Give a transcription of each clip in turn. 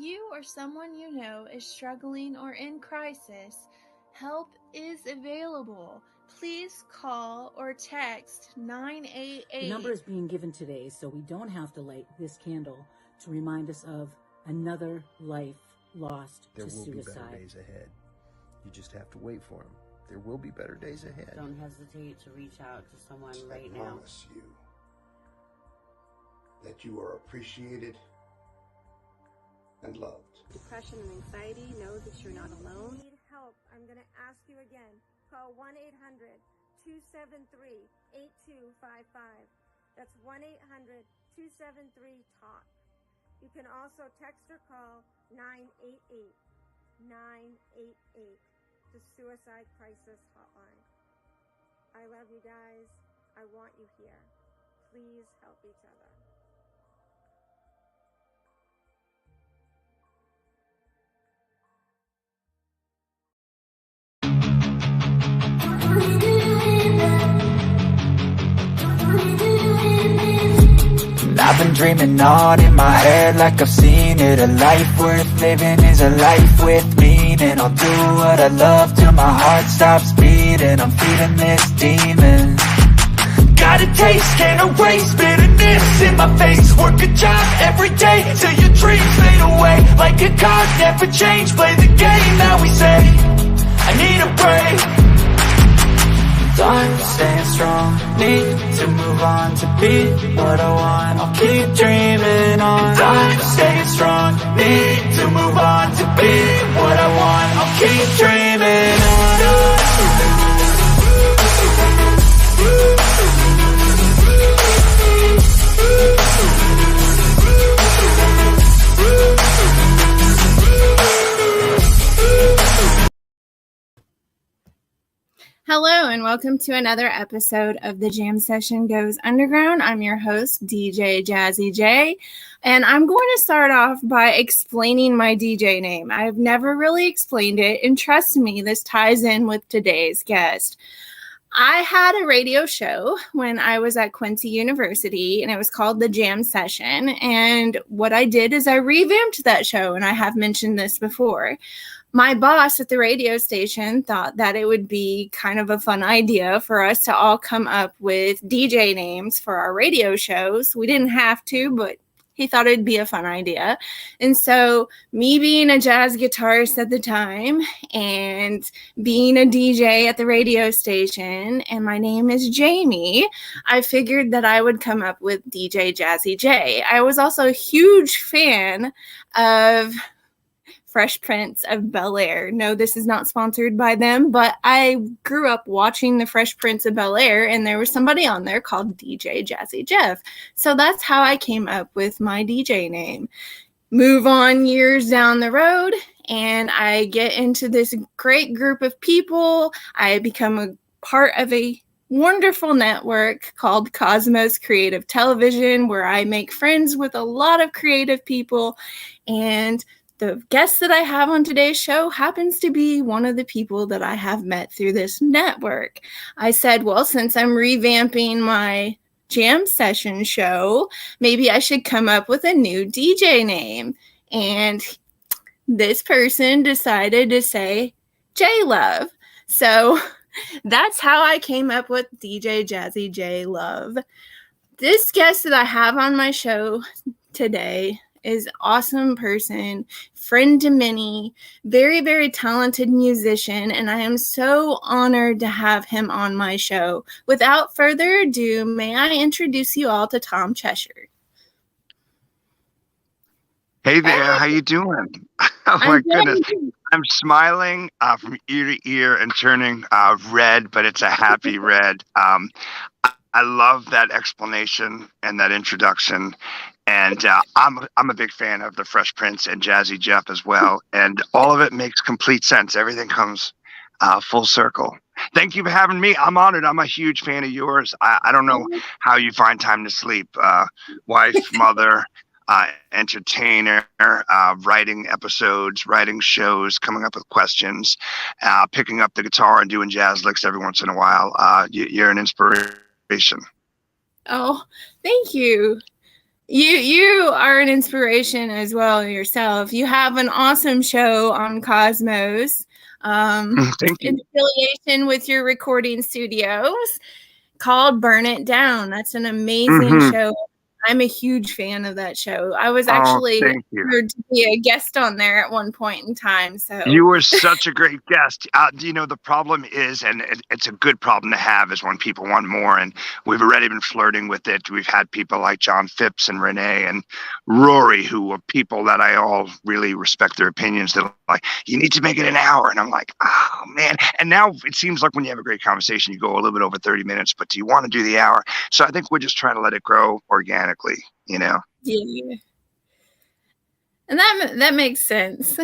you or someone you know is struggling or in crisis, help is available. Please call or text 988. The number is being given today, so we don't have to light this candle to remind us of another life lost to suicide. There will be better days ahead. You just have to wait for them. There will be better days ahead. Don't hesitate to reach out to someone right now. I promise you that you are appreciated and loved. Depression and anxiety, know that you're not alone. Need help? I'm going to ask you again. Call 1-800-273-8255. That's 1-800-273-TALK. You can also text or call 988-988, the Suicide Crisis Hotline. I love you guys. I want you here. Please help each other. I've been dreaming on in my head like I've seen it. A life worth living is a life with meaning. I'll do what I love till my heart stops beating. I'm feeding this demon. Got a taste, can't erase bitterness in my face. Work a job every day till your dreams fade away. Like a card, never change. Play the game that we say. I need a break. I'm staying strong, need to move on to be what I want. I'll keep dreaming on. I'm staying strong, need to move on to be what I want. I'll keep dreaming on. Hello and welcome to another episode of The Jam Session Goes Underground. I'm your host, DJ Jazzy J, and I'm going to start off by explaining my DJ name. I've never really explained it, and trust me, this ties in with today's guest. I had a radio show when I was at Quincy University, and it was called The Jam Session, and what I did is I revamped that show, and I have mentioned this before. My boss at the radio station thought that it would be kind of a fun idea for us to all come up with DJ names for our radio shows. We didn't have to, but he thought it'd be a fun idea. And so me being a jazz guitarist at the time and being a DJ at the radio station, and my name is Jamie, I figured that I would come up with DJ Jazzy J. I was also a huge fan of Fresh Prince of Bel-Air. No, this is not sponsored by them, but I grew up watching the Fresh Prince of Bel-Air, and there was somebody on there called DJ Jazzy Jeff. So that's how I came up with my DJ name. Move on years down the road, and I get into this great group of people. I become a part of a wonderful network called Cosmos Creative Television, where I make friends with a lot of creative people, and the guest that I have on today's show happens to be one of the people that I have met through this network. I said, well, since I'm revamping my jam session show, maybe I should come up with a new DJ name. And this person decided to say J-Love. So that's how I came up with DJ Jazzy J-Love. This guest that I have on my show today is an awesome person, friend to many, very, very talented musician, and I am so honored to have him on my show. Without further ado, may I introduce you all to Tom Cheshire. Hey there, how you doing? Oh my goodness. I'm smiling from ear to ear and turning red, but it's a happy red. I love that explanation and that introduction. And I'm a big fan of the Fresh Prince and Jazzy Jeff as well. And all of it makes complete sense. Everything comes full circle. Thank you for having me. I'm honored. I'm a huge fan of yours. I don't know how you find time to sleep. Wife, mother, entertainer, writing episodes, writing shows, coming up with questions, picking up the guitar and doing jazz licks every once in a while. You're an inspiration. Oh, thank you. You are an inspiration as well yourself. You have an awesome show on Cosmos. Thank In you. affiliation with your recording studios called Burn It Down. That's an amazing Mm-hmm. show. I'm a huge fan of that show. I was Oh, actually thank you. honored to be a guest on there at one point in time. So You were such a great guest. The problem is, and it's a good problem to have, is when people want more. And we've already been flirting with it. We've had people like John Phipps and Renee and Rory, who are people that I all really respect their opinions. They're like, you need to make it an hour. And I'm like, oh, man. And now it seems like when you have a great conversation, you go a little bit over 30 minutes, but do you want to do the hour? So I think we're just trying to let it grow organically, Yeah. And that makes sense.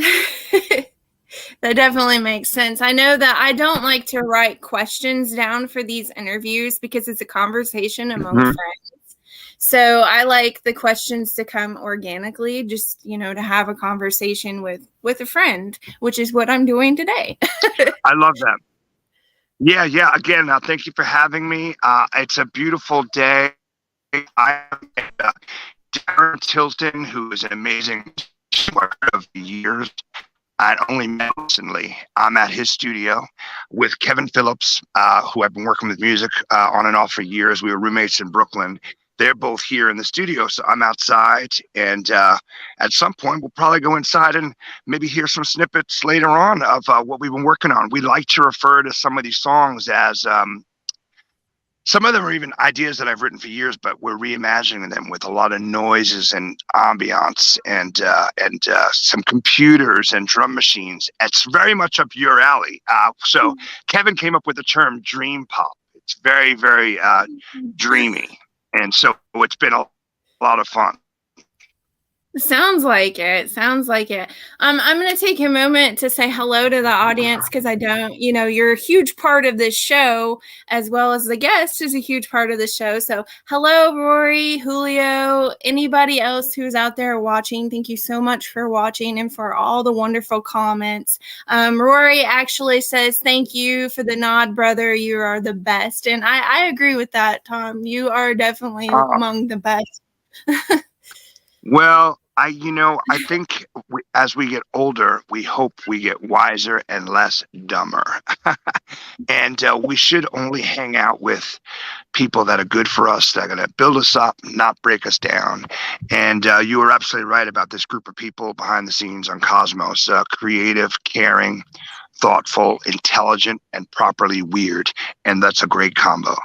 That definitely makes sense. I know that I don't like to write questions down for these interviews because it's a conversation among friends. So I like the questions to come organically, just, to have a conversation with a friend, which is what I'm doing today. I love that. Yeah. Again, thank you for having me. It's a beautiful day. I Darren Tilton, who is an amazing worker of the years. I only met recently. I'm at his studio with Kevin Phillips, who I've been working with music on and off for years. We were roommates in Brooklyn. They're both here in the studio, so I'm outside. And at some point, we'll probably go inside and maybe hear some snippets later on of what we've been working on. We like to refer to some of these songs as some of them are even ideas that I've written for years, but we're reimagining them with a lot of noises and ambiance and some computers and drum machines. It's very much up your alley. So Kevin came up with the term dream pop. It's very, very dreamy. And so it's been a lot of fun. Sounds like it. I'm going to take a moment to say hello to the audience because I don't, you're a huge part of this show as well as the guest is a huge part of the show. So hello, Rory, Julio, anybody else who's out there watching. Thank you so much for watching and for all the wonderful comments. Rory actually says, thank you for the nod, brother. You are the best. And I agree with that, Tom. You are definitely among the best. Well, I think as we get older, we hope we get wiser and less dumber. And we should only hang out with people that are good for us, that are going to build us up, not break us down. And you were absolutely right about this group of people behind the scenes on Cosmos, creative, caring, thoughtful, intelligent, and properly weird. And that's a great combo.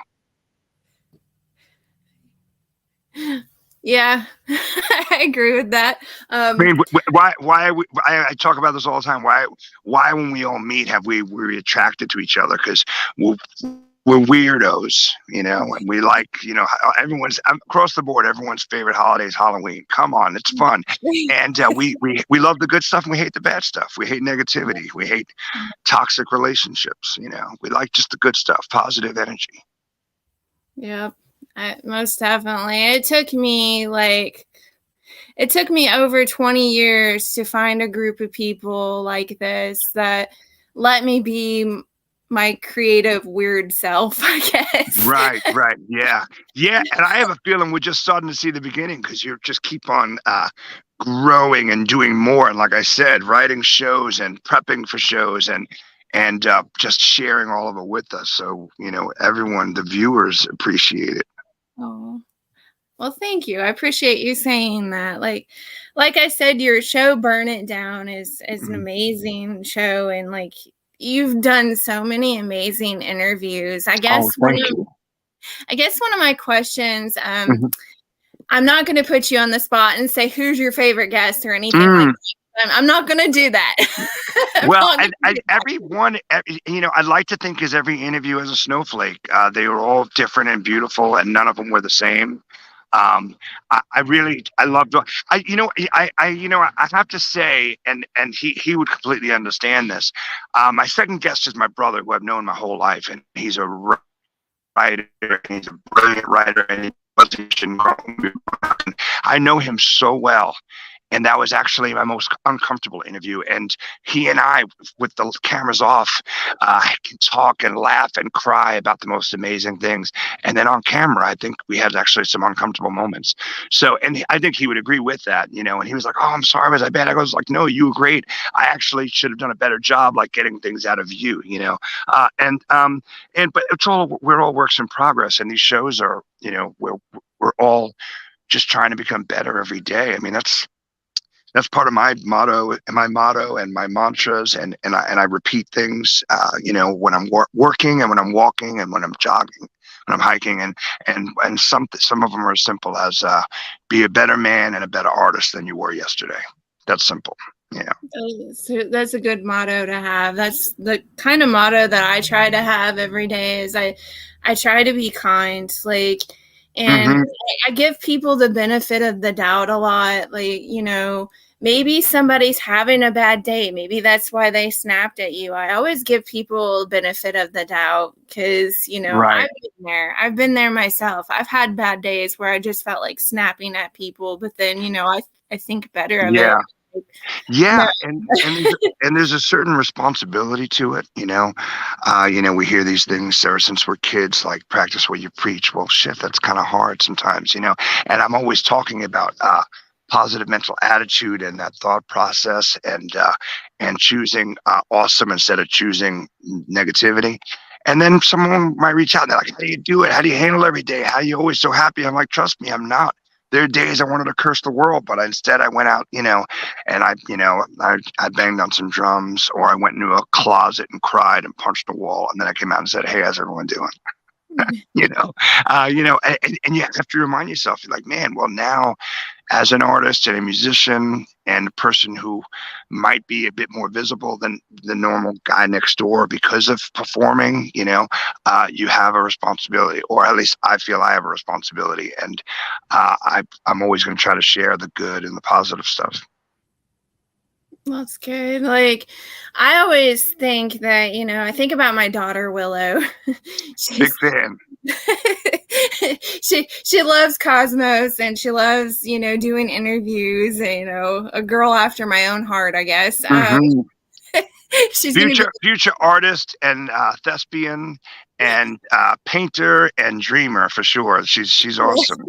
Yeah, I agree with that. I mean, why I talk about this all the time. Why when we all meet we're attracted to each other? Because we're weirdos, and we like, everyone's across the board. Everyone's favorite holiday is Halloween. Come on, it's fun, and we love the good stuff and we hate the bad stuff. We hate negativity. We hate toxic relationships. We like just the good stuff, positive energy. Yep. Most definitely. It took me over 20 years to find a group of people like this that let me be my creative weird self, I guess. Right. Yeah. And I have a feeling we're just starting to see the beginning because you just keep on growing and doing more. And like I said, writing shows and prepping for shows and just sharing all of it with us. So, everyone, the viewers appreciate it. Oh, well, thank you. I appreciate you saying that. Like I said, your show Burn It Down is an amazing show. And you've done so many amazing interviews. I guess one of my questions, I'm not going to put you on the spot and say, who's your favorite guest or anything like that. I'm not going to do that. Well, everyone, I'd like to think as every interview is a snowflake. They were all different and beautiful, and none of them were the same. I loved. I have to say, and he would completely understand this. My second guest is my brother, who I've known my whole life, and he's a writer. And he's a brilliant writer, and I know him so well. And that was actually my most uncomfortable interview. And he and I, with the cameras off, can talk and laugh and cry about the most amazing things. And then on camera, I think we had actually some uncomfortable moments. So, and I think he would agree with that, and he was like, "Oh, I'm sorry, was I bad?" I was like, "No, you were great. I actually should have done a better job, like getting things out of you, but we're all works in progress. And these shows are, we're all just trying to become better every day. I mean, that's part of my motto and my mantras, and I repeat things, when I'm working and when I'm walking and when I'm jogging, when I'm hiking, and some of them are as simple as be a better man and a better artist than you were yesterday. That's simple. Yeah. So that's a good motto to have. That's the kind of motto that I try to have every day. Is I try to be kind, and I give people the benefit of the doubt a lot. Maybe somebody's having a bad day. Maybe that's why they snapped at you. I always give people the benefit of the doubt because, Right. I've been there myself. I've had bad days where I just felt like snapping at people, but then, I think better of it. Yeah, and there's a certain responsibility to it, we hear these things ever since we're kids, like practice what you preach. Well, shit, that's kind of hard sometimes, and I'm always talking about positive mental attitude and that thought process, and choosing awesome instead of choosing negativity. And then someone might reach out and they're like, "How do you do it? How do you handle every day? How are you always so happy?" I'm like, "Trust me, I'm not. There are days I wanted to curse the world, but instead I went out, and I banged on some drums, or I went into a closet and cried and punched a wall. And then I came out and said, 'Hey, how's everyone doing?'" And you have to remind yourself, you're like, man, well, now as an artist and a musician and a person who might be a bit more visible than the normal guy next door because of performing, you have a responsibility, or at least I feel I have a responsibility. And I'm always going to try to share the good and the positive stuff. That's good. I always think that, I think about my daughter, Willow. Big fan. she loves Cosmos, and she loves, doing interviews, a girl after my own heart, I guess. She's future artist and thespian and painter and dreamer for sure. She's awesome.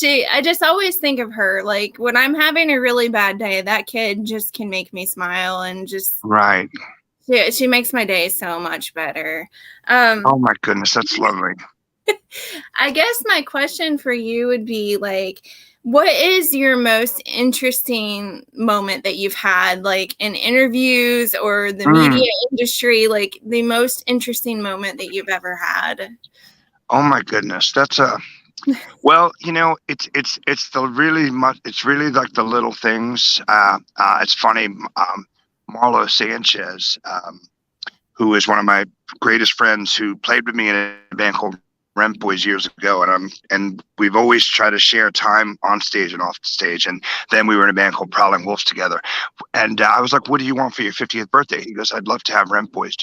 I just always think of her, when I'm having a really bad day, that kid just can make me smile, and just right. She makes my day so much better. Oh my goodness, that's lovely. I guess my question for you would be what is your most interesting moment that you've had, in interviews or the media industry, the most interesting moment that you've ever had? Oh my goodness, that's well, it's really like the little things. It's funny. Marlo Sanchez, who is one of my greatest friends, who played with me in a band called Rent Boys years ago, and we've always tried to share time on stage and off the stage. And then we were in a band called Prowling Wolves together. And I was like, "What do you want for your 50th birthday?" He goes, "I'd love to have Rent Boys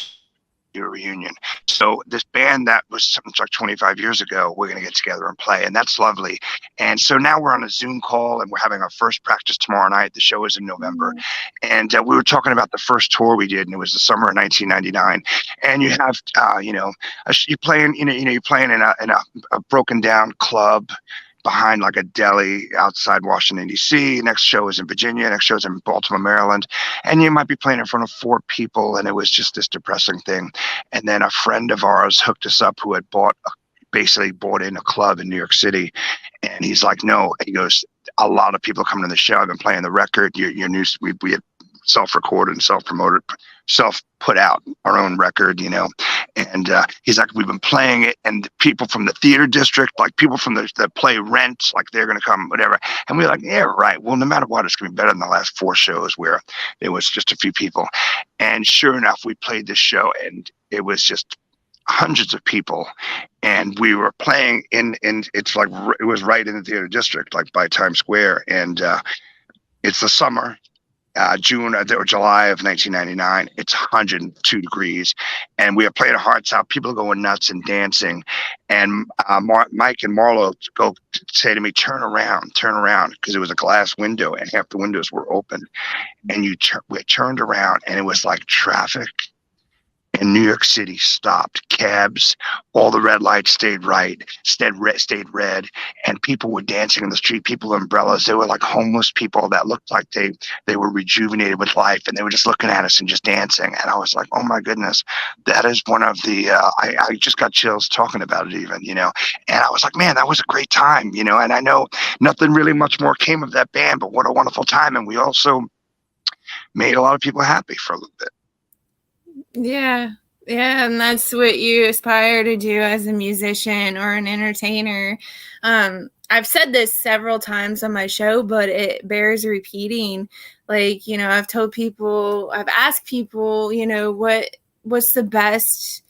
do a reunion." So this band that was something like 25 years ago, we're going to get together and play, and that's lovely. And so now we're on a Zoom call, and we're having our first practice tomorrow night. The show is in November, and we were talking about the first tour we did, and it was the summer of 1999. And you have, you're playing in a broken down club behind like a deli outside Washington, D.C. Next show is in Virginia. Next show is in Baltimore, Maryland. And you might be playing in front of 4 people. And it was just this depressing thing. And then a friend of ours hooked us up who had basically bought in a club in New York City. And he's like, "No." He goes, "A lot of people coming to the show. I've been playing the record. Your new, we had self-recorded and self-promoted, self-put out our own record, And he's like, "We've been playing it, and people from the theater district, like people from the play Rent, like they're going to come, whatever." And we were like, "Yeah, right. Well, no matter what, it's going to be better than the last 4 shows where there was just a few people." And sure enough, we played this show, and it was just hundreds of people. And we were playing in it's like, it was right in the theater district, like by Times Square. And it's the summer. June or July of 1999. It's 102 degrees, and we are playing our hearts out. People are going nuts and dancing, And Mike and Marlo go say to me, turn around, because it was a glass window and half the windows were open. And we turned around, and it was like traffic in New York City stopped. Cabs, all the red lights stayed red, and people were dancing in the street. People with umbrellas. They were like homeless people that looked like they were rejuvenated with life, and they were just looking at us and just dancing. And I was like, oh my goodness, that is one of the. I just got chills talking about it, even, you know. And I was like, man, that was a great time, you know. And I know nothing really much more came of that band, but what a wonderful time. And we also made a lot of people happy for a little bit. Yeah. Yeah. And that's what you aspire to do as a musician or an entertainer. I've said this several times on my show, but it bears repeating. Like, you know, I've asked people, you know, what's the best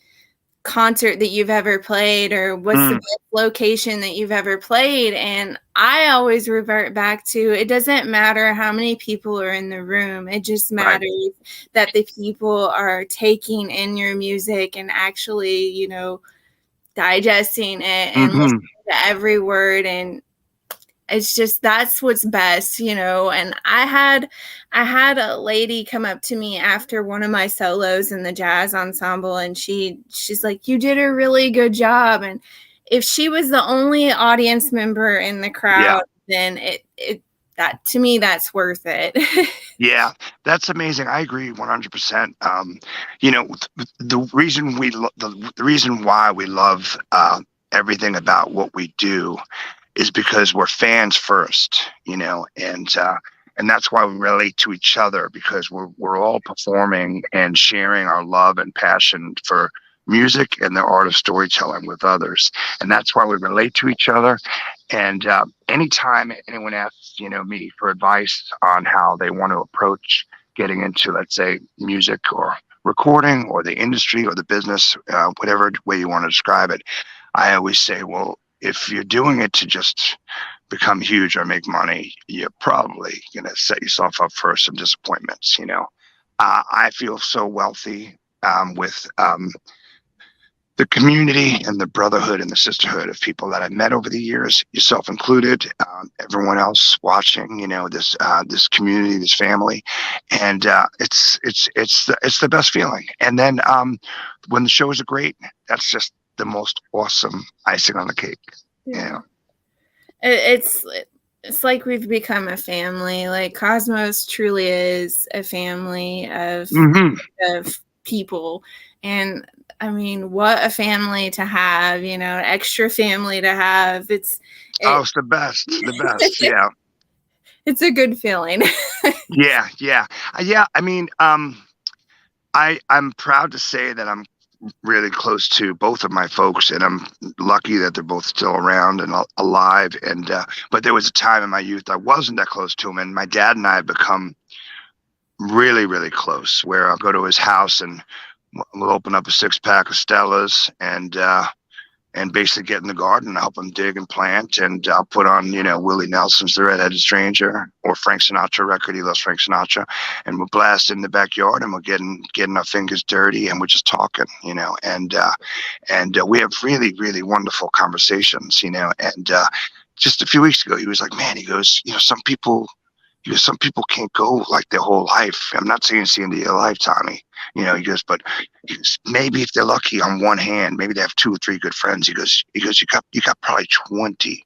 concert that you've ever played, or what's the best location that you've ever played? And I always revert back to, it doesn't matter how many people are in the room. It just matters that the people are taking in your music and actually, you know, digesting it and listening to every word. And it's just, that's what's best, you know. And I had a lady come up to me after one of my solos in the jazz ensemble, and she's like, you did a really good job. And if she was the only audience member in the crowd, then that, to me, that's worth it. Yeah, that's amazing. I agree 100%. You know, the reason why we love everything about what we do is because we're fans first, you know, and that's why we relate to each other, because we're all performing and sharing our love and passion for music and the art of storytelling with others. And that's why we relate to each other. And anytime anyone asks, you know, me for advice on how they want to approach getting into, let's say, music or recording or the industry or the business, whatever way you want to describe it, I always say, well, if you're doing it to just become huge or make money, you're probably going to set yourself up for some disappointments, you know. I feel so wealthy with the community and the brotherhood and the sisterhood of people that I've met over the years, yourself included, everyone else watching, you know, this community, this family. And it's the best feeling. And then when the shows are great, that's just the most awesome icing on the cake. Yeah. It's like we've become a family. Like Cosmos truly is a family of people. And I mean, what a family to have, you know, extra family to have. It's the best. Yeah. It's a good feeling. Yeah. I mean, I'm proud to say that I'm really close to both of my folks, and I'm lucky that they're both still around and alive. And but there was a time in my youth I wasn't that close to them, and my dad and I have become really, really close, where I'll go to his house and we'll open up a 6-pack of Stellas and basically get in the garden and help him dig and plant. And I'll put on, you know, Willie Nelson's The Red-Headed Stranger or Frank Sinatra record. He loves Frank Sinatra. And we'll blast in the backyard and we're getting our fingers dirty and we're just talking, you know. And we have really, really wonderful conversations, you know. And just a few weeks ago, he was like, man, he goes, you know, some people can't go like their whole life. I'm not saying it's the end of your life, Tommy. You know, he goes, but maybe if they're lucky on one hand, maybe they have 2 or 3 good friends. He goes, you got probably 20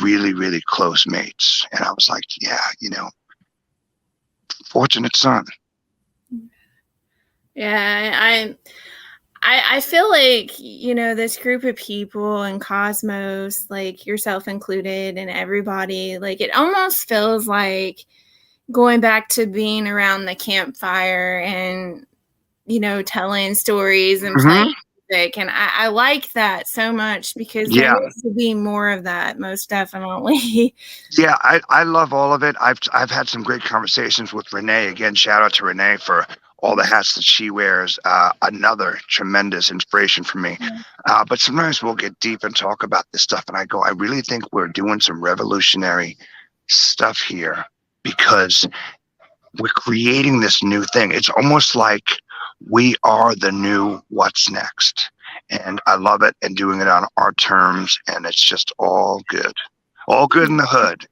really, really close mates. And I was like, yeah, you know, fortunate son. Yeah, I feel like, you know, this group of people and Cosmos, like yourself included, and everybody, like, it almost feels like going back to being around the campfire and, you know, telling stories and playing music. And I like that so much, because there needs to be more of that, most definitely. Yeah, I love all of it. I've had some great conversations with Renee. Again, shout out to Renee for all the hats that she wears. Another tremendous inspiration for me. But sometimes we'll get deep and talk about this stuff, and I go, I really think we're doing some revolutionary stuff here, because we're creating this new thing. It's almost like we are the new what's next. and I love it, and doing it on our terms, and it's just all good in the hood.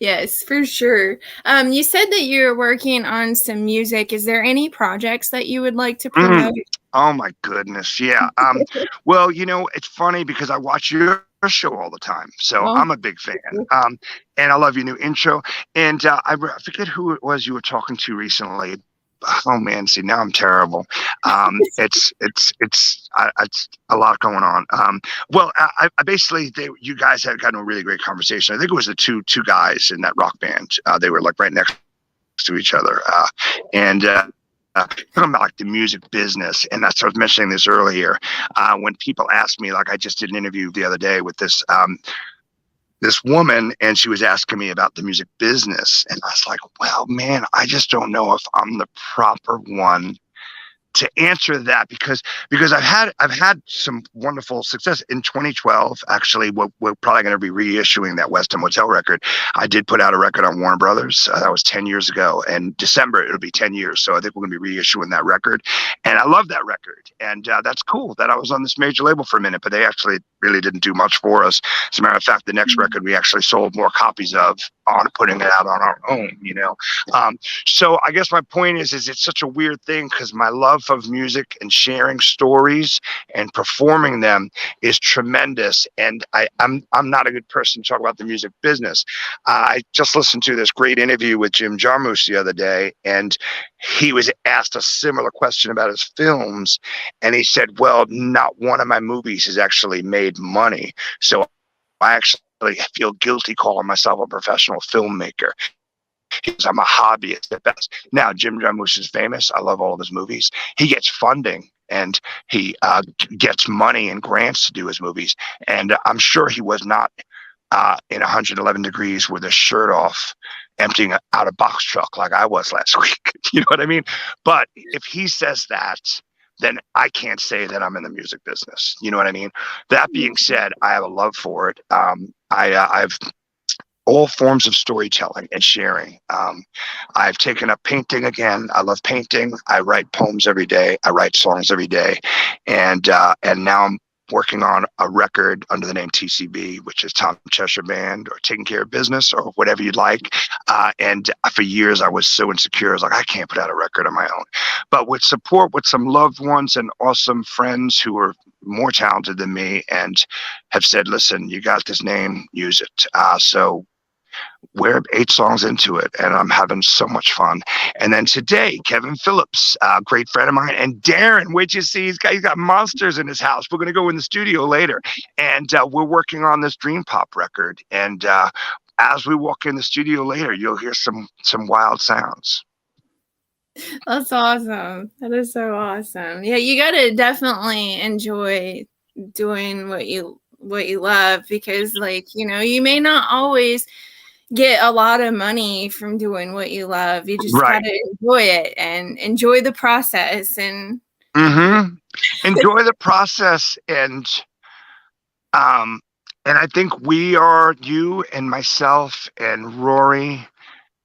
Yes, for sure. You said that you're working on some music. Is there any projects that you would like to promote? Oh my goodness, yeah. Well, it's funny because I watch your show all the time, so I'm a big fan. And I love your new intro. And I forget who it was you were talking to recently. Oh man, see, now I'm terrible. It's a lot going on. Well, I basically, you guys had gotten a really great conversation. I think it was the two guys in that rock band. They were like right next to each other, and talking about like the music business. And that's, I was mentioning this earlier, when people ask me, like I just did an interview the other day with this woman, and she was asking me about the music business, and I was like, well, man, I just don't know if I'm the proper one to answer that, because I've had some wonderful success. In 2012, actually, we're probably going to be reissuing that West End Motel record. I did put out a record on Warner Brothers. That was 10 years ago. And December, it'll be 10 years. So I think we're going to be reissuing that record. And I love that record. And that's cool that I was on this major label for a minute, but they actually really didn't do much for us. As a matter of fact, the next record we actually sold more copies of on putting it out on our own, So I guess my point is it's such a weird thing, because my love of music and sharing stories and performing them is tremendous. And I'm not a good person to talk about the music business. I just listened to this great interview with Jim Jarmusch the other day, and he was asked a similar question about his films, and he said, well, not one of my movies has actually made money. So I actually feel guilty calling myself a professional filmmaker, because I'm a hobbyist at best. Now, Jim Jarmusch is famous. I love all of his movies. He gets funding, and he gets money and grants to do his movies. And I'm sure he was not in 111 degrees with his shirt off, emptying out a box truck like I was last week. You know what I mean? But if he says that, then I can't say that I'm in the music business. You know what I mean? That being said, I have a love for it. I've all forms of storytelling and sharing. I've taken up painting again. I love painting. I write poems every day. I write songs every day. And now I'm working on a record under the name TCB, which is Tom Cheshire Band, or Taking Care of Business, or whatever you'd like. And for years, I was so insecure. I was like, I can't put out a record on my own. But with support with some loved ones and awesome friends who are more talented than me and have said, listen, you got this name, use it. So we're 8 songs into it, and I'm having so much fun. And then today, Kevin Phillips, a great friend of mine, and Darren, which you see, he's got monsters in his house. We're going to go in the studio later, and we're working on this dream pop record. And as we walk in the studio later, you'll hear some wild sounds. That's awesome. That is so awesome. Yeah, you got to definitely enjoy doing what you love, because you may not always get a lot of money from doing what you love. You just gotta enjoy it and enjoy the process and enjoy the process. And I think we are, you and myself and Rory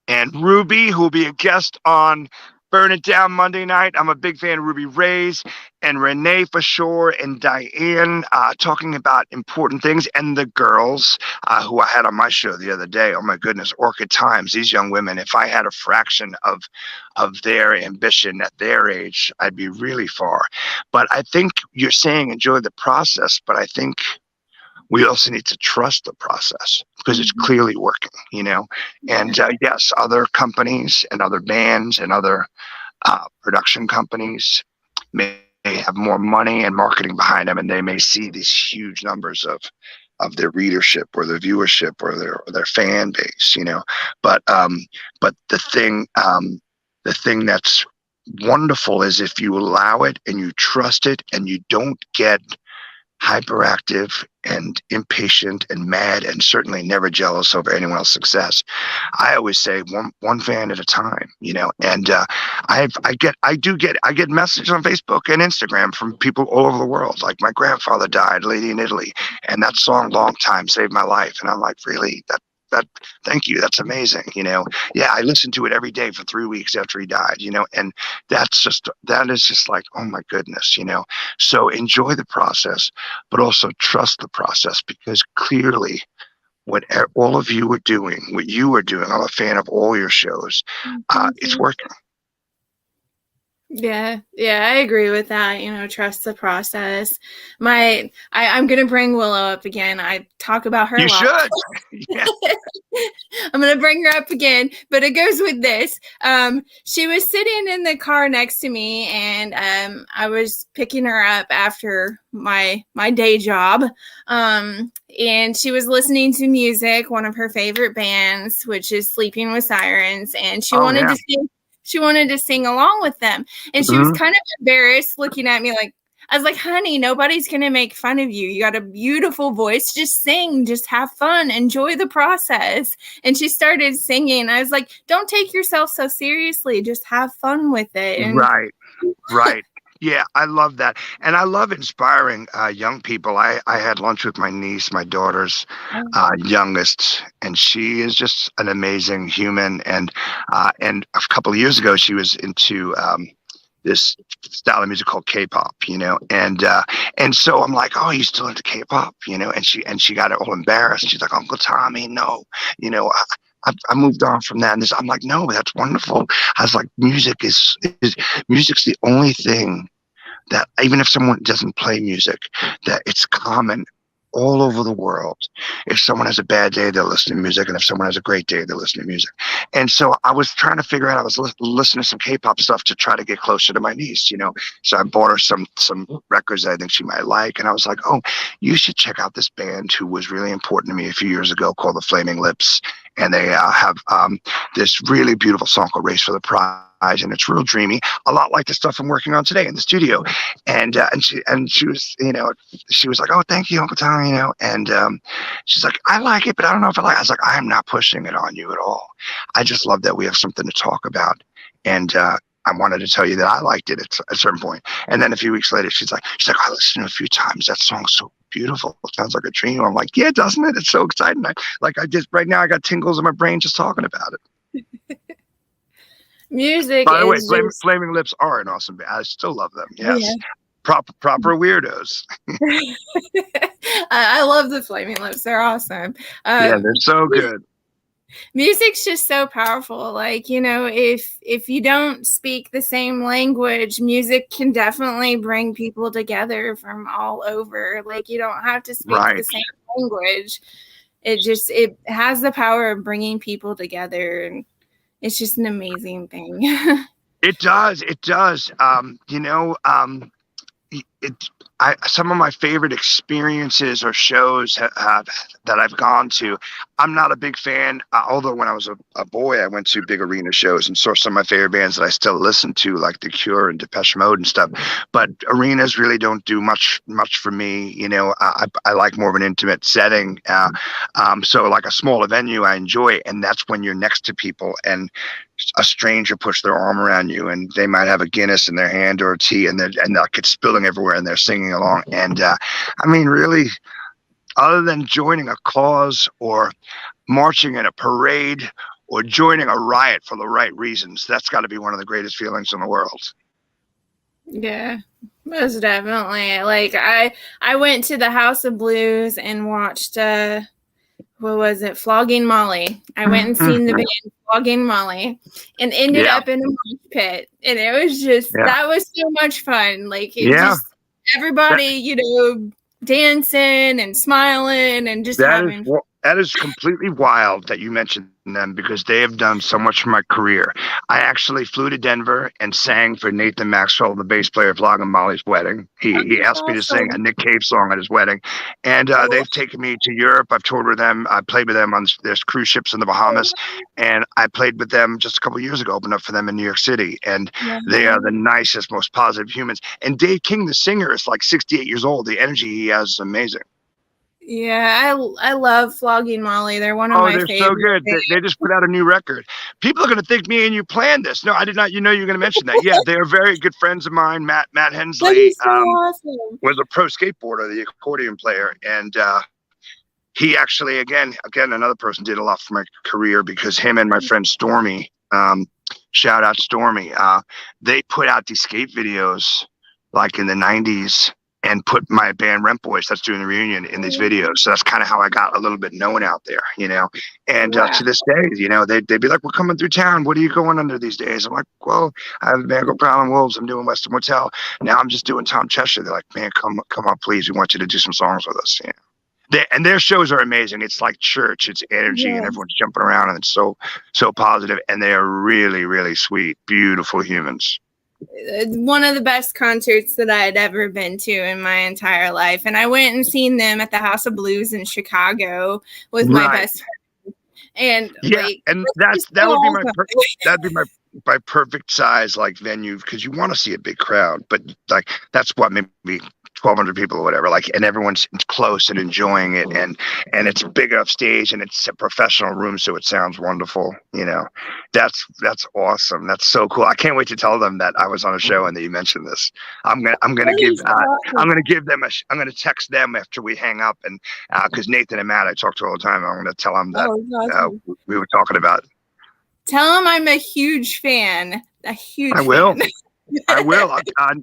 and Ruby, who will be a guest on Burn It Down Monday night. I'm a big fan of Ruby Ray's, and Renee for sure, and Diane, talking about important things. And the girls who I had on my show the other day, oh my goodness, Orchid Times, these young women, if I had a fraction of their ambition at their age, I'd be really far. But I think you're saying enjoy the process, but I think we also need to trust the process, because it's clearly working, and yes, other companies and other bands and other production companies may have more money and marketing behind them, and they may see these huge numbers of their readership or their viewership or their fan base, but the thing that's wonderful is if you allow it and you trust it and you don't get hyperactive and impatient and mad, and certainly never jealous over anyone else's success. I always say one fan at a time, and I get messages on Facebook and Instagram from people all over the world. Like, my grandfather died, Lady in Italy, and that song Long Time saved my life. And I'm like, really? thank you. That's amazing. Yeah, I listened to it every day for 3 weeks after he died, and that is just like, oh my goodness, So enjoy the process, but also trust the process, because clearly what all of you are doing, what you are doing, I'm a fan of all your shows. It's working. Yeah, I agree with that. Trust the process. I'm gonna bring Willow up again. I talk about her a lot. You should. Yeah. I'm gonna bring her up again, but it goes with this. She was sitting in the car next to me, and I was picking her up after my day job. And she was listening to music, one of her favorite bands, which is Sleeping with Sirens, and she wanted to sing. She wanted to sing along with them. And she was kind of embarrassed looking at me like, I was like, honey, nobody's going to make fun of you. You got a beautiful voice. Just sing. Just have fun. Enjoy the process. And she started singing. I was like, don't take yourself so seriously. Just have fun with it. And Right. Yeah, I love that. And I love inspiring young people. I had lunch with my niece, my daughter's youngest, and she is just an amazing human. And a couple of years ago, she was into this style of music called K-pop, and so I'm like, oh, you still into K-pop, and she got all embarrassed. She's like, Uncle Tommy, no, I moved on from that. And I'm like, no, that's wonderful. I was like, music's the only thing that, even if someone doesn't play music, that it's common all over the world. If someone has a bad day, they'll listen to music. And if someone has a great day, they'll listen to music. And so I was trying to figure out, I was listening to some K-pop stuff to try to get closer to my niece, So I bought her some records that I think she might like. And I was like, oh, you should check out this band who was really important to me a few years ago called the Flaming Lips. And they have this really beautiful song called Race for the Prize. And it's real dreamy, a lot like the stuff I'm working on today in the studio. And she was, she was like, oh, thank you, Uncle Tom, and she's like, I like it, but I don't know if I like it. I was like, I am not pushing it on you at all. I just love that we have something to talk about. And I wanted to tell you that I liked it at a certain point. And then a few weeks later, she's like, I listened to it a few times. That song's so beautiful. It sounds like a dream. I'm like, yeah, doesn't it? It's so exciting. Right now I got tingles in my brain just talking about it. Music. By the way, Flaming Lips are an awesome band. I still love them. Yes. Yeah. Proper weirdos. I love the Flaming Lips. They're awesome. Yeah, they're so good. Music's just so powerful. Like, if you don't speak the same language, music can definitely bring people together from all over. Like, you don't have to speak the same language. It has the power of bringing people together, and it's just an amazing thing. It does. Some of my favorite experiences or shows that I've gone to, I'm not a big fan, although when I was a boy, I went to big arena shows and saw some of my favorite bands that I still listen to, like The Cure and Depeche Mode and stuff. But arenas really don't do much for me. I like more of an intimate setting. So like a smaller venue, I enjoy it. And that's when you're next to people and a stranger puts their arm around you, and they might have a Guinness in their hand or a tea, and they'll get spilling everywhere, and they're singing along. And really, other than joining a cause or marching in a parade or joining a riot for the right reasons, that's got to be one of the greatest feelings in the world. Yeah, most definitely. Like I went to the House of Blues and watched what was it? Flogging Molly. I went and seen the band Flogging Molly and ended up in a mosh pit. And it was just, that was so much fun. Like, just everybody, dancing and smiling and just having fun. That is completely wild that you mentioned them, because they have done so much for my career. I actually flew to Denver and sang for Nathan Maxwell, the bass player of Flogging Molly's wedding. He asked me to sing a Nick Cave song at his wedding. And they've taken me to Europe. I've toured with them. I played with them on their cruise ships in the Bahamas. And I played with them just a couple of years ago, opened up for them in New York City. And they are the nicest, most positive humans. And Dave King, the singer, is like 68 years old. The energy he has is amazing. Yeah, I love Flogging Molly. They're one of my favorites. Oh, they're so good. They just put out a new record. People are going to think me and you planned this. No, I did not. You're going to mention that. Yeah, they are very good friends of mine. Matt Hensley so awesome. was a pro skateboarder, the accordion player. And he actually, again, another person did a lot for my career because him and my friend Stormy, shout out Stormy, they put out these skate videos like in the 90s and put my band Rent Boys, that's doing the reunion, in these videos. So that's kind of how I got a little bit known out there, you know. And to this day, you know, they'd be like, we're coming through town. What are you going under these days? I'm like, well, I have a band called Prowling Wolves. I'm doing Western Motel. Now I'm just doing Tom Cheshire. They're like, man, come on, please. We want you to do some songs with us. You know? And their shows are amazing. It's like church. It's energy, and everyone's jumping around, and it's so positive. And they are really, really sweet, beautiful humans. One of the best concerts that I had ever been to in my entire life. And I went and seen them at the House of Blues in Chicago with my best friend. And and that would be my perfect size like venue, because you want to see a big crowd, but like that's what, maybe 1,200 people or whatever, like, and everyone's close and enjoying it, and it's a big enough stage, and it's a professional room, so it sounds wonderful. You know, that's awesome. That's so cool. I can't wait to tell them that I was on a show and that you mentioned this. I'm gonna text them after we hang up, and because Nathan and Matt I talk to all the time, I'm gonna tell them that we were talking about. Tell them I'm a huge fan. I will. I will.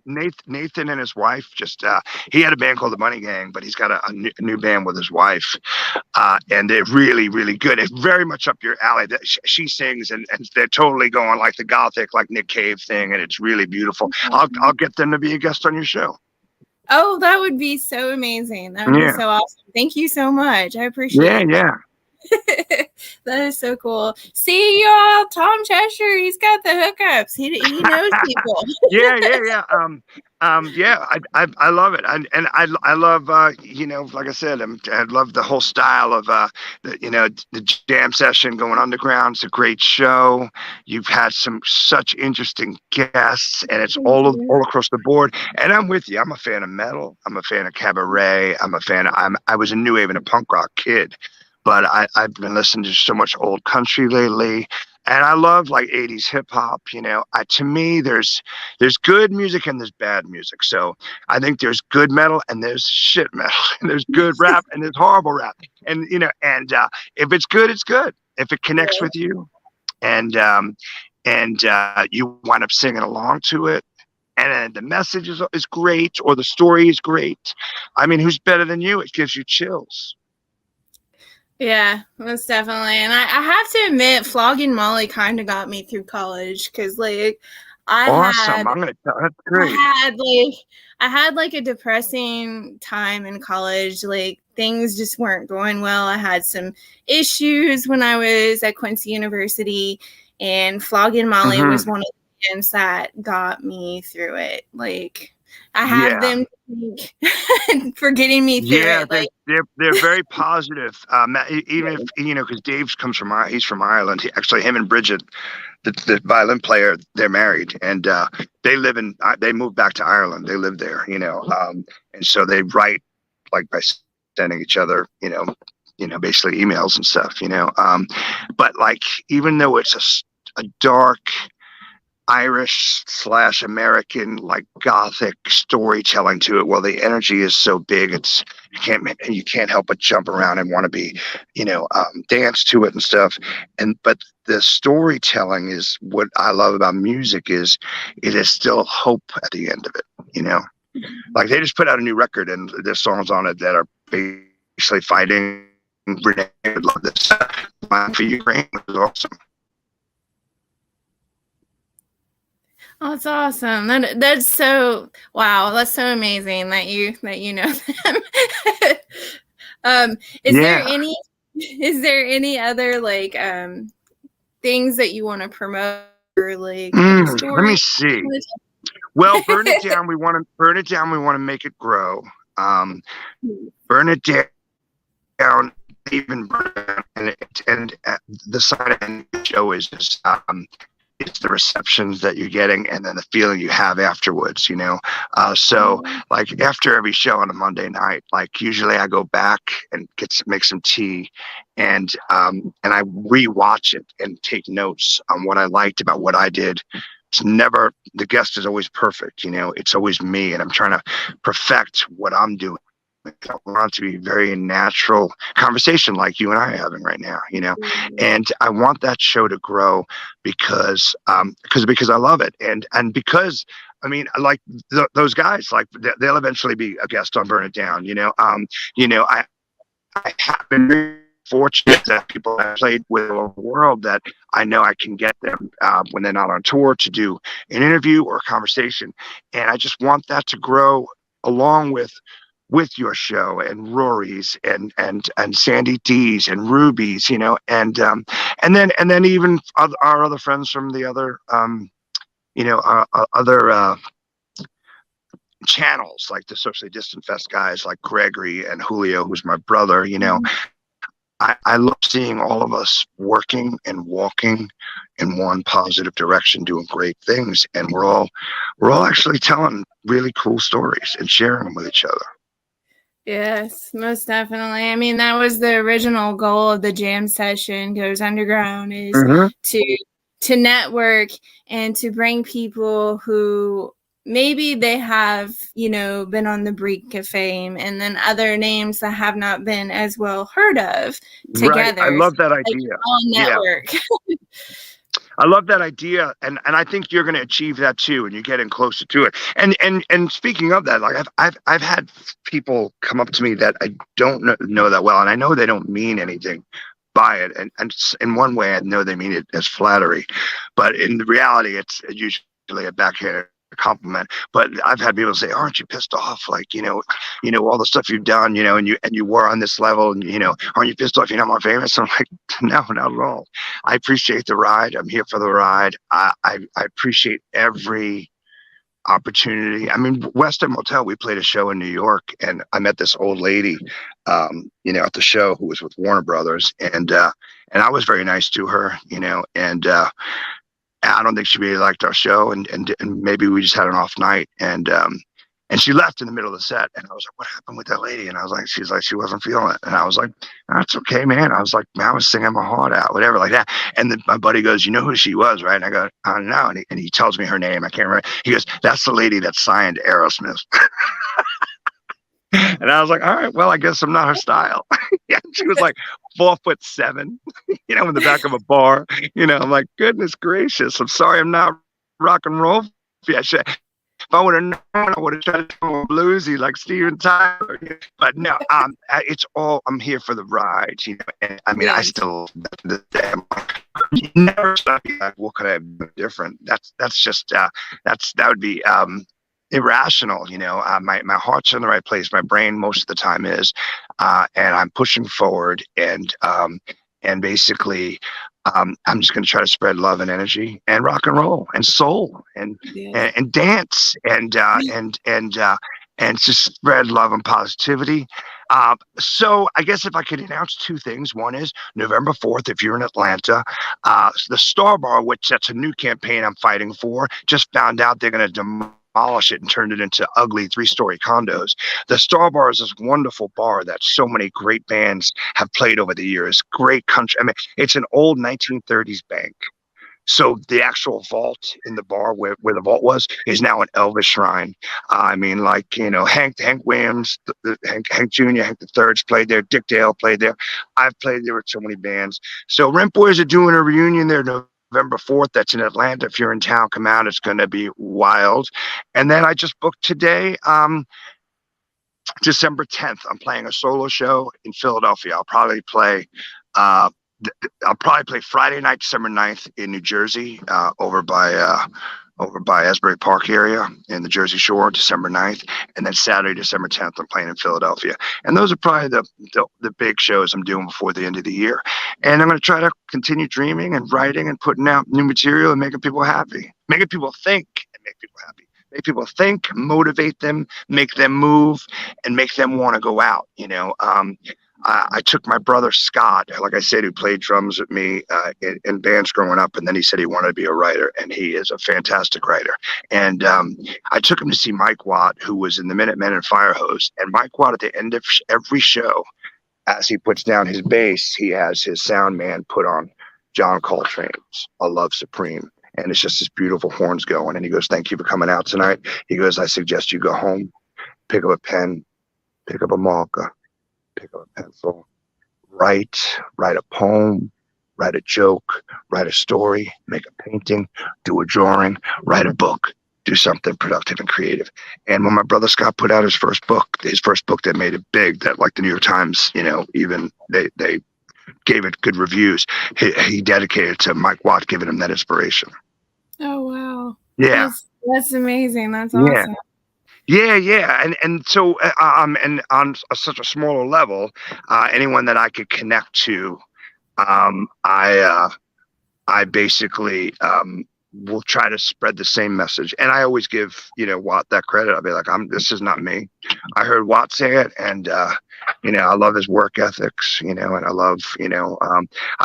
Nathan and his wife just, he had a band called the Money Gang, but he's got a new band with his wife. And they're really, really good. It's very much up your alley. She sings, and they're totally going like the gothic, like Nick Cave thing. And it's really beautiful. I'll get them to be a guest on your show. Oh, that would be so amazing. That would be so awesome. Thank you so much. I appreciate it. Yeah. That is so cool. See, y'all, Tom Cheshire, he's got the hookups. He knows people. Yeah. I love it. I love, you know, like I said, I love the whole style of, the jam session going underground. It's a great show. You've had such interesting guests, and it's all across the board. And I'm with you. I'm a fan of metal. I'm a fan of cabaret. I was a new wave and a punk rock kid. But I've been listening to so much old country lately, and I love like 80s hip hop. You know, to me, there's good music and there's bad music. So I think there's good metal and there's shit metal, and there's good rap and there's horrible rap. And you know, if it's good, it's good. If it connects with you, and you wind up singing along to it, and the message is great, or the story is great. I mean, who's better than you? It gives you chills. Yeah, most definitely. And I have to admit, Flogging Molly kind of got me through college, because like that's great. I had like a depressing time in college. Like things just weren't going well. I had some issues when I was at Quincy University, and Flogging Molly was one of the bands that got me through it. Like I have them for getting me through it. Like, they're very positive. Even if, you know, because Dave he's from Ireland. Him and Bridget, the violin player, they're married, and they moved back to Ireland. They live there, you know, and so they write like by sending each other, you know, basically emails and stuff, you know. But like, even though it's a dark Irish/American like gothic storytelling to it, well, the energy is so big, you can't help but jump around and want to be, you know, dance to it and stuff. But the storytelling is what I love about music. Is it is still hope at the end of it, you know. Like they just put out a new record, and there's songs on it that are basically fighting. Renee would love this for Ukraine. It was awesome. oh, that's awesome. That's so wow. That's so amazing that you know them. Is there any other like things that you want to promote, or like let me see. Well, Burn It Down. We want to make it grow. Burn It Down. Even burn it, and the sign of the show is just it's the receptions that you're getting, and then the feeling you have afterwards, you know. So like after every show on a Monday night, like usually I go back and make some tea, and I rewatch it and take notes on what I liked about what I did. It's never, the guest is always perfect, you know. It's always me, and I'm trying to perfect what I'm doing. I want it to be very natural conversation like you and I are having right now, and I want that show to grow because I love it, and because I mean, like those guys, like they'll eventually be a guest on Burn It Down. I have been very fortunate that people I played with all over the world that I know I can get them when they're not on tour to do an interview or a conversation, and I just want that to grow along with your show and Rory's and Sandy D's and Ruby's, and then even our other friends from the other other channels, like the Socially Distant Fest guys like Gregory and Julio, who's my brother. I love seeing all of us working and walking in one positive direction, doing great things, and we're all actually telling really cool stories and sharing them with each other. Yes, most definitely. I mean, that was the original goal of the Jam Session Goes Underground, is to network and to bring people who maybe they have, been on the brink of fame, and then other names that have not been as well heard of together. Right. I love that idea. Network. Yeah. I love that idea, and I think you're going to achieve that too, and you're getting closer to it. And speaking of that, like I've had people come up to me that I don't know that well, and I know they don't mean anything by it, and in one way I know they mean it as flattery, but in the reality it's usually a backhanded compliment. But I've had people say, aren't you pissed off, like all the stuff you've done, and you were on this level, and aren't you pissed off you're not more famous? I'm like, no, not at all. I appreciate the ride. I'm here for the ride. I appreciate every opportunity. I mean, West End Motel, we played a show in New York, and I met this old lady at the show who was with Warner Brothers, and I was very nice to her, and I don't think she really liked our show, and maybe we just had an off night, and she left in the middle of the set, and I was like, what happened with that lady? And she's like, she wasn't feeling it, and I was like, that's okay, man. I was like, man, I was singing my heart out, whatever, like that. And then my buddy goes, you know who she was, right? And I go, I don't know. And he tells me her name. I can't remember. He goes, that's the lady that signed Aerosmith. And I was like, all right, well, I guess I'm not her style. Yeah, she was like 4'7", in the back of a bar. I'm like, goodness gracious, I'm sorry, I'm not rock and roll. Yeah, if I would have known, I would have tried to go bluesy like Steven Tyler. But no, it's all, I'm here for the ride, And I mean, I still never stop. Like, what could I have done different? That's just that would be irrational. My heart's in the right place. My brain most of the time is, and I'm pushing forward, and basically I'm just going to try to spread love and energy and rock and roll and soul and dance and just spread love and positivity. So I guess if I could announce two things, one is November 4th, if you're in Atlanta, the Star Bar, which that's a new campaign I'm fighting for, just found out they're going to demolish it and turn it into ugly 3-story condos. The Star Bar is this wonderful bar that so many great bands have played over the years. Great country. I mean, it's an old 1930s bank. So the actual vault in the bar where the vault was is now an Elvis shrine. I mean, like, Hank Williams, Hank Jr., Hank III's played there. Dick Dale played there. I've played there with so many bands. So Rent Boys are doing a reunion there November 4th. That's in Atlanta. If you're in town, come out. It's going to be wild. And then I just booked today, December 10th. I'm playing a solo show in Philadelphia. I'll probably play Friday night, December 9th in New Jersey, over by Asbury Park area in the Jersey Shore, December 9th. And then Saturday, December 10th, I'm playing in Philadelphia. And those are probably the big shows I'm doing before the end of the year. And I'm going to try to continue dreaming and writing and putting out new material and making people happy, making people think and make people happy. Make people think, motivate them, make them move, and make them want to go out. I took my brother Scott, like I said, who played drums with me in bands growing up, and then he said he wanted to be a writer, and he is a fantastic writer. And I took him to see Mike Watt, who was in the Minutemen and Fire Hose. And Mike Watt, at the end of every show, as he puts down his bass, he has his sound man put on John Coltrane's "A Love Supreme." And it's just this beautiful horns going. And he goes, thank you for coming out tonight. He goes, I suggest you go home, pick up a pen, pick up a marker, pick up a pencil, write a poem, write a joke, write a story, make a painting, do a drawing, write a book, do something productive and creative. And when my brother Scott put out his first book that made it big, that like the New York Times, even they gave it good reviews, he dedicated it to Mike Watt giving him that inspiration. Oh, wow. Yeah. That's amazing. That's Yeah. awesome. Yeah. And so, and on such a smaller level, anyone that I could connect to, I basically will try to spread the same message. And I always give, Watt that credit. I'll be like, this is not me. I heard Watt say it, and I love his work ethics, and I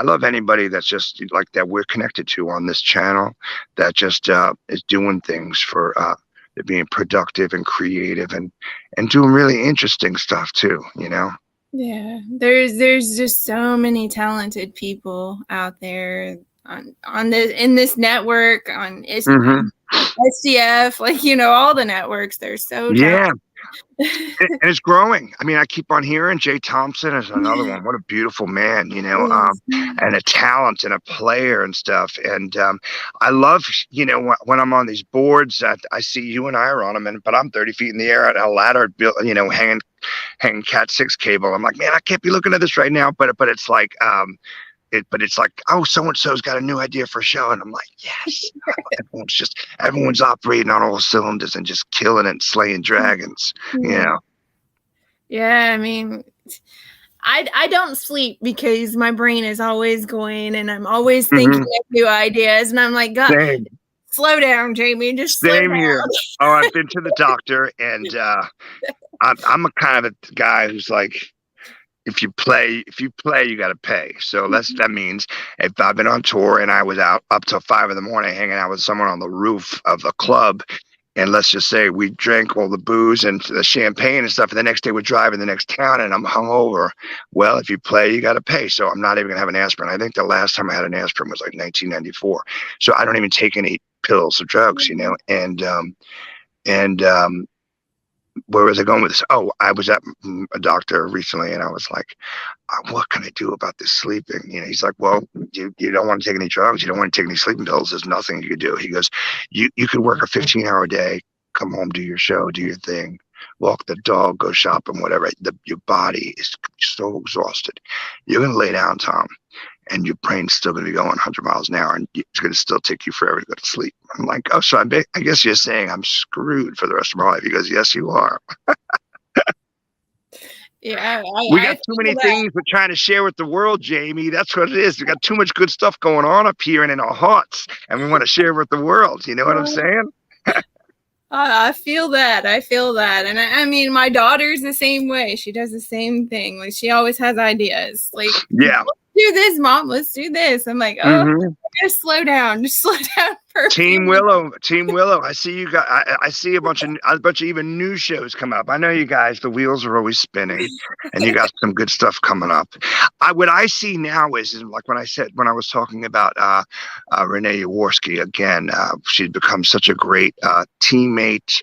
love anybody that's just like that we're connected to on this channel that just is doing things for being productive and creative and doing really interesting stuff too, Yeah, there's just so many talented people out there in this network on SDF, like all the networks. They're so talented. And it's growing. I mean, I keep on hearing Jay Thompson is another one. What a beautiful man, and a talent and a player and stuff. And I love, when I'm on these boards that I see you and I are on them, but I'm 30 feet in the air at a ladder, hanging Cat 6 cable. I'm like, man, I can't be looking at this right now. But it's like, oh, so-and-so's got a new idea for a show. And I'm like, yes. Everyone's operating on all cylinders and just killing it, slaying dragons, Yeah, I mean, I don't sleep because my brain is always going and I'm always thinking of new ideas. And I'm like, God, slow down, Jamie. Just slow down. Here. Oh, I've been to the doctor, and I'm a kind of a guy who's like, if you play, you got to pay. So that means if I've been on tour and I was out up till 5 a.m, hanging out with someone on the roof of a club, and let's just say we drank all the booze and the champagne and stuff, and the next day we're driving the next town and I'm hungover. Well, if you play, you got to pay. So I'm not even gonna have an aspirin. I think the last time I had an aspirin was like 1994. So I don't even take any pills or drugs, and where was I going with this? Oh, I was at a doctor recently, and I was like, what can I do about this sleeping? He's like, well, you don't want to take any drugs. You don't want to take any sleeping pills. There's nothing you could do. He goes, you could work a 15-hour day, come home, do your show, do your thing, walk the dog, go shopping, whatever. Your body is so exhausted. You're going to lay down, Tom, and your brain's still going to be going 100 miles an hour, and it's going to still take you forever to go to sleep. I'm like, oh, so I guess you're saying I'm screwed for the rest of my life. He goes, yes, you are. Yeah, we got too many things we're trying to share with the world, Jamie. That's what it is. We got too much good stuff going on up here and in our hearts, and we want to share with the world. You know what I'm saying? I feel that. And I mean, my daughter's the same way. She does the same thing. Like, she always has ideas. Like, yeah, let's do this, Mom. Let's do this. I'm like, just slow down. Just slow down. Team Willow. I see you guys. I see a bunch of even new shows come up. I know you guys. The wheels are always spinning, and you got some good stuff coming up. What I see now is like when I was talking about Renee Jaworski again. She's become such a great teammate,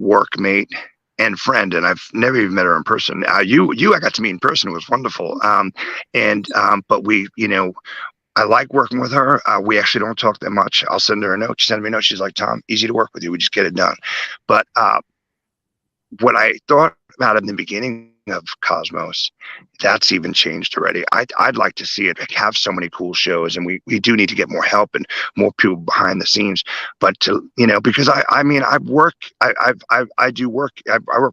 workmate, and friend, and I've never even met her in person. You I got to meet in person. It was wonderful. But we, I like working with her. We actually don't talk that much. I'll send her a note. She sends me a note. She's like, Tom, easy to work with you. We just get it done. But what I thought about in the beginning of Cosmos, that's even changed already. I'd like to see it have so many cool shows, and we do need to get more help and more people behind the scenes. But because I work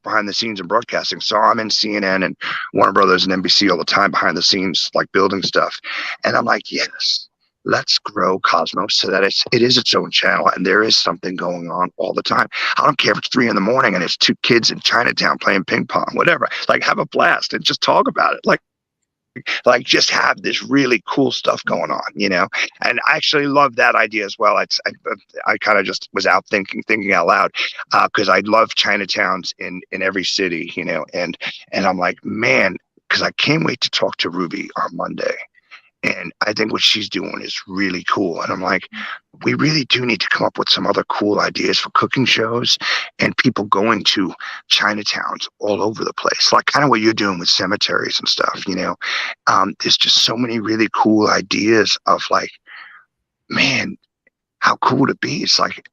behind the scenes in broadcasting, so I'm in CNN and Warner Brothers and NBC all the time behind the scenes, like building stuff, and I'm like, yes, let's grow Cosmos so that it is its own channel and there is something going on all the time. I don't care if it's 3 a.m. and it's 2 kids in Chinatown playing ping pong, whatever. Like, have a blast and just talk about it. Like just have this really cool stuff going on, And I actually love that idea as well. I kind of just was out thinking out loud, because I love Chinatowns in every city, and I'm like, man, because I can't wait to talk to Ruby on Monday. And I think what she's doing is really cool. And I'm like, we really do need to come up with some other cool ideas for cooking shows and people going to Chinatowns all over the place, like kind of what you're doing with cemeteries and stuff, you know. There's just so many really cool ideas of like, man, how cool would it be? It's like,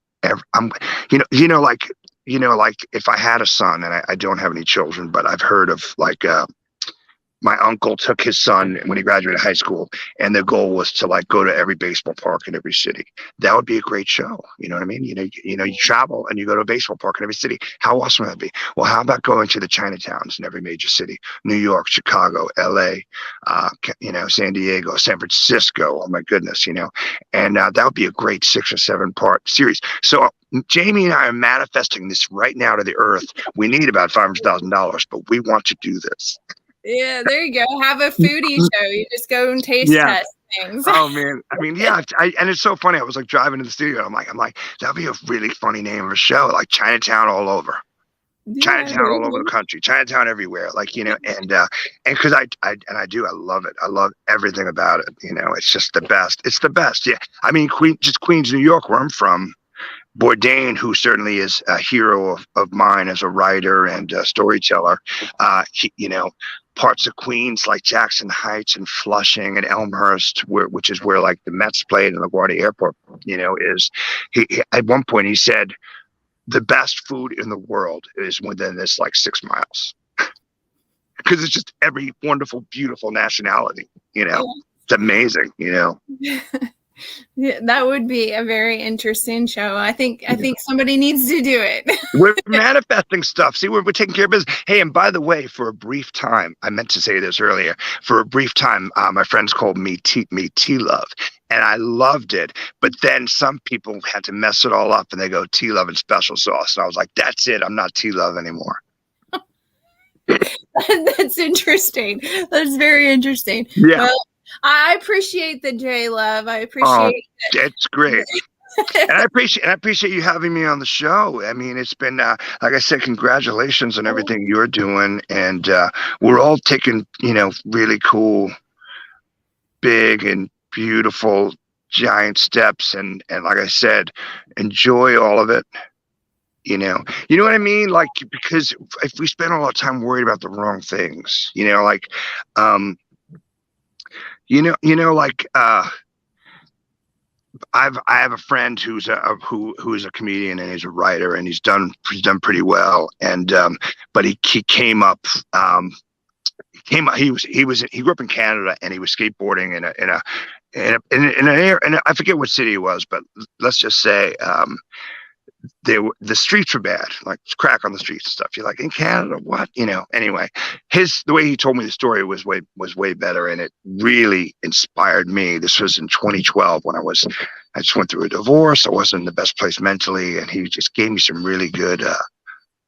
I'm, like if I had a son, and I don't have any children, but I've heard of like, my uncle took his son when he graduated high school, and the goal was to like go to every baseball park in every city. That would be a great show. You know what I mean? You travel and you go to a baseball park in every city. How awesome would that be? Well, how about going to the Chinatowns in every major city? New York, Chicago, LA, San Diego, San Francisco. Oh my goodness, and that would be a great 6 or 7 part series. So Jamie and I are manifesting this right now to the earth. We need about $500,000, but we want to do this. Yeah, there you go. Have a foodie show. You just go and taste test things. Oh man, I mean, yeah, and it's so funny. I was like driving to the studio. I'm like, that'd be a really funny name of a show, like Chinatown all over, Chinatown all over the country, Chinatown everywhere, like and because I love it. I love everything about it. It's just the best. It's the best. Yeah, I mean, Queens, New York, where I'm from. Bourdain, who certainly is a hero of mine as a writer and a storyteller, parts of Queens like Jackson Heights and Flushing and Elmhurst, which is where like the Mets played in LaGuardia Airport, is he at one point he said the best food in the world is within this like 6 miles because it's just every wonderful, beautiful nationality, It's amazing, Yeah, that would be a very interesting show. I think somebody needs to do it. We're manifesting stuff. See, we're taking care of business. Hey, and by the way, for a brief time, I meant to say this earlier. For a brief time, my friends called me T-Love, and I loved it. But then some people had to mess it all up, and they go T-Love and special sauce. And I was like, that's it. I'm not T-Love anymore. That's interesting. That's very interesting. Yeah. Well, I appreciate the J-Love. I appreciate it. It's great. And I appreciate you having me on the show. I mean, it's been like I said, congratulations on everything you're doing, and we're all taking really cool, big and beautiful, giant steps, and like I said, enjoy all of it. You know what I mean? Like, because if we spend all our time worried about the wrong things, I have a friend who's a comedian, and he's a writer, and he's done pretty well. And but he came up. He grew up in Canada, and he was skateboarding in an area, and I forget what city it was, but let's just say the streets were bad, like crack on the streets and stuff. You're like, in Canada, what? Anyway, the way he told me the story was way better, and it really inspired me. This was in 2012 when I just went through a divorce. I wasn't in the best place mentally, and he just gave me some really good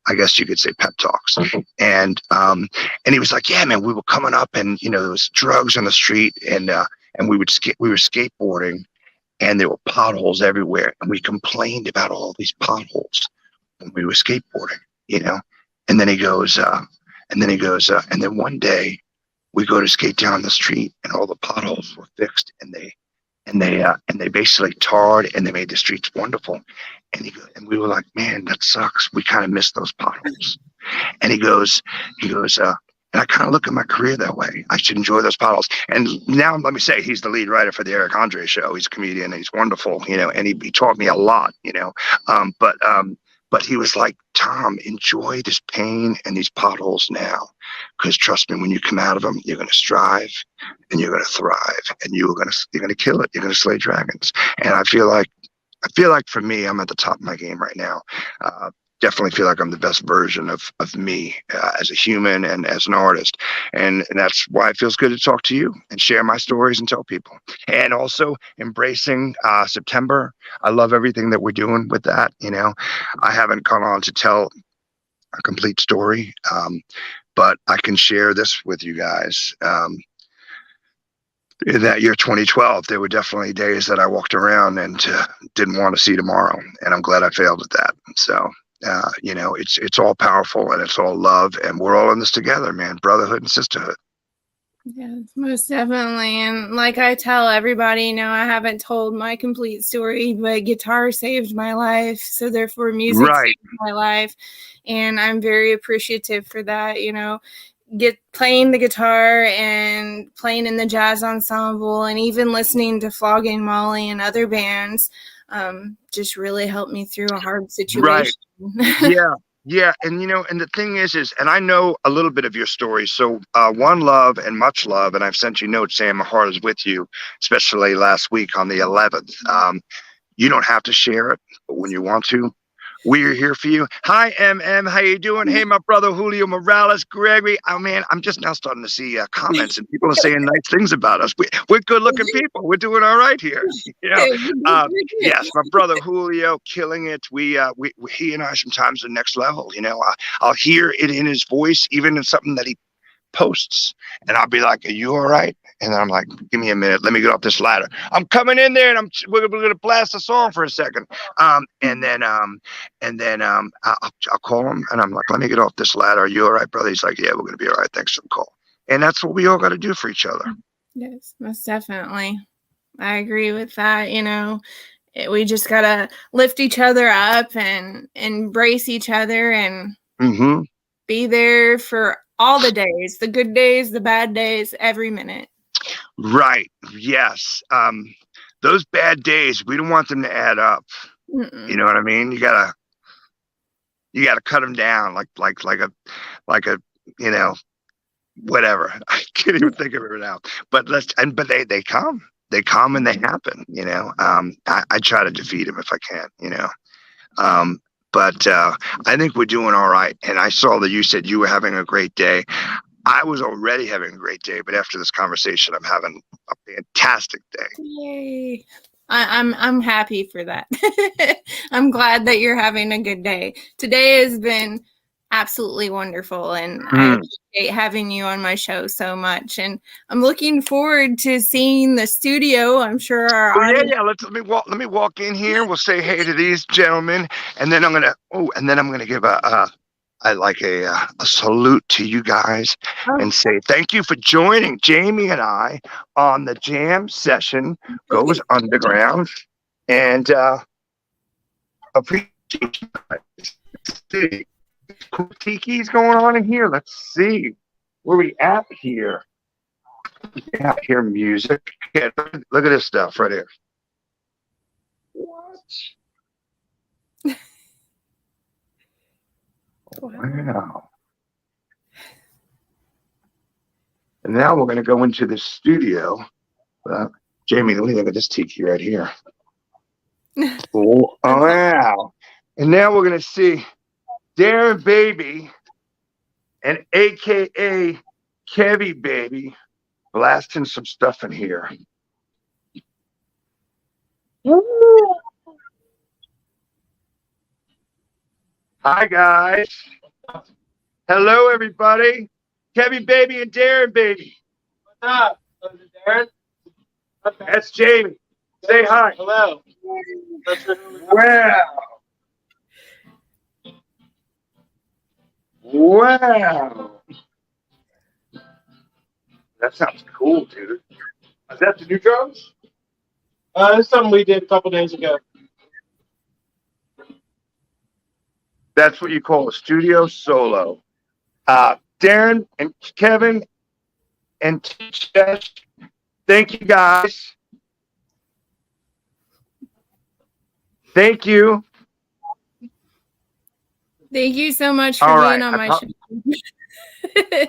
I guess you could say pep talks. And he was like, yeah, man, we were coming up, and there was drugs on the street, and we were skateboarding, and there were potholes everywhere. And we complained about all these potholes when we were skateboarding, And then he goes, and then one day we go to skate down the street, and all the potholes were fixed, and they basically tarred, and they made the streets wonderful. And we were like, man, that sucks. We kind of missed those potholes. And he goes, and I kind of look at my career that way. I should enjoy those potholes. And now, let me say, he's the lead writer for the Eric Andre show. He's a comedian, and he's wonderful, and he taught me a lot, but he was like, Tom, enjoy this pain and these potholes now, because trust me, when you come out of them, you're going to strive, and you're going to thrive, and you're going to kill it. You're going to slay dragons. And I feel like for me, I'm at the top of my game right now. Definitely feel like I'm the best version of me as a human and as an artist. And that's why it feels good to talk to you and share my stories and tell people. And also embracing September. I love everything that we're doing with that. I haven't gone on to tell a complete story, but I can share this with you guys. In that year 2012, there were definitely days that I walked around and didn't want to see tomorrow. And I'm glad I failed at that. So it's all powerful, and it's all love, and we're all in this together, man. Brotherhood and sisterhood. Yes, most definitely. And like I tell everybody, you know, I haven't told my complete story, but guitar saved my life. So therefore music Right. saved my life. And I'm very appreciative for that, you know, playing the guitar and playing in the jazz ensemble and even listening to Flogging Molly and other bands just really helped me through a hard situation. Right. Yeah. And, you know, and the thing is, and I know a little bit of your story. So one love and much love. And I've sent you notes saying my heart is with you, especially last week on the 11th. You don't have to share it, but when you want to, we're here for you. Hi, MM. How you doing? Hey, my brother Julio Morales, Gregory. Oh, man, I'm just now starting to see comments and people are saying nice things about us. We're good-looking people. We're doing all right here. Yeah. Yes, my brother Julio, killing it. He and I sometimes the next level. You know, I'll hear it in his voice, even in something that he posts, and I'll be like, "Are you all right?" And I'm like, "Give me a minute. Let me get off this ladder. I'm coming in there, and we're gonna blast a song for a second." And then I'll call him, and I'm like, "Let me get off this ladder. Are you all right, brother?" He's like, "Yeah, we're gonna be all right. Thanks for the call." And that's what we all got to do for each other. Yes, most definitely. I agree with that. You know, we just gotta lift each other up and embrace each other and be there for all the days, the good days, the bad days, every minute. Right. Yes. Those bad days, we don't want them to add up. You know what I mean? You gotta cut them down like a you know, whatever. I can't even think of it now. But they come and they happen. You know. I try to defeat them if I can. You know. But I think we're doing all right. And I saw that you said you were having a great day. I was already having a great day, but after this conversation, I'm having a fantastic day. Yay. I'm happy for that. I'm glad that you're having a good day. Today has been absolutely wonderful, and I appreciate having you on my show so much. And I'm looking forward to seeing the studio. I'm sure our audience. Yeah. Let me walk in here. We'll say hey to these gentlemen, and then I'm gonna give a salute to you guys and say thank you for joining Jamie and I on the jam session goes underground, and appreciate you guys. Let's see. Cool tiki's going on in here. Let's see where we at here. Yeah, hear music. Yeah, look at this stuff right here. What? Wow. And now we're going to go into the studio. Jamie, let me look at this tiki right here. Oh, wow. And now we're going to see Darren Baby and AKA Kevy Baby blasting some stuff in here. Woo. Hi, guys. Hello, everybody. Kevin Baby and Darren Baby. What's up? Is it Darren? That's Jamie. Say hi. Hello. Wow. Wow. That sounds cool, dude. Is that the new drums? It's something we did a couple days ago. That's what you call a studio solo. Darren and Kevin and Chesh, thank you guys. Thank you. Thank you so much for being on my show.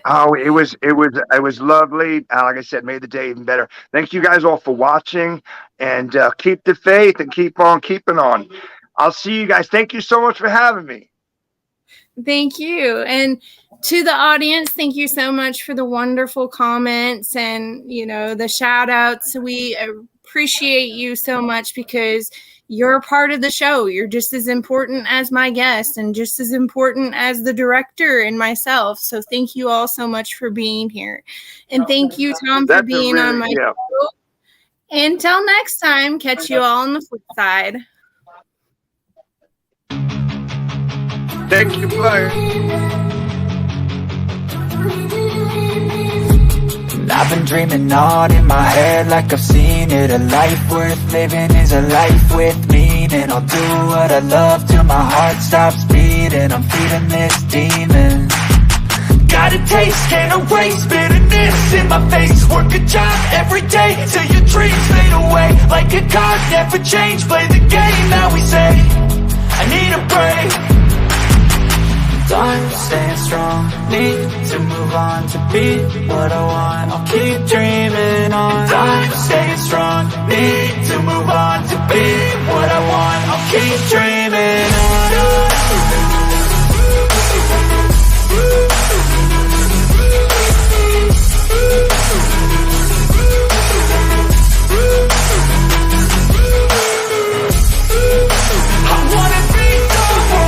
Oh, it was lovely. Like I said, made the day even better. Thank you guys all for watching, and keep the faith and keep on keeping on. I'll see you guys. Thank you so much for having me. Thank you. And to the audience, thank you so much for the wonderful comments and, you know, the shout outs. We appreciate you so much because you're a part of the show. You're just as important as my guest and just as important as the director and myself. So thank you all so much for being here. And thank you, Tom, for being on my show. Until next time, catch you all on the flip side. Thank you, bye. I've been dreaming on in my head like I've seen it. A life worth living is a life with meaning. I'll do what I love till my heart stops beating. I'm feeding this demon. Got a taste, can't erase bitterness in my face. Work a job every day till your dreams fade away. Like a card, never change, play the game that we say. I need a break. I'm staying strong, need to move on to be what I want. I'll keep dreaming on. I'm staying strong, need to move on to be what I want. I'll keep dreaming on.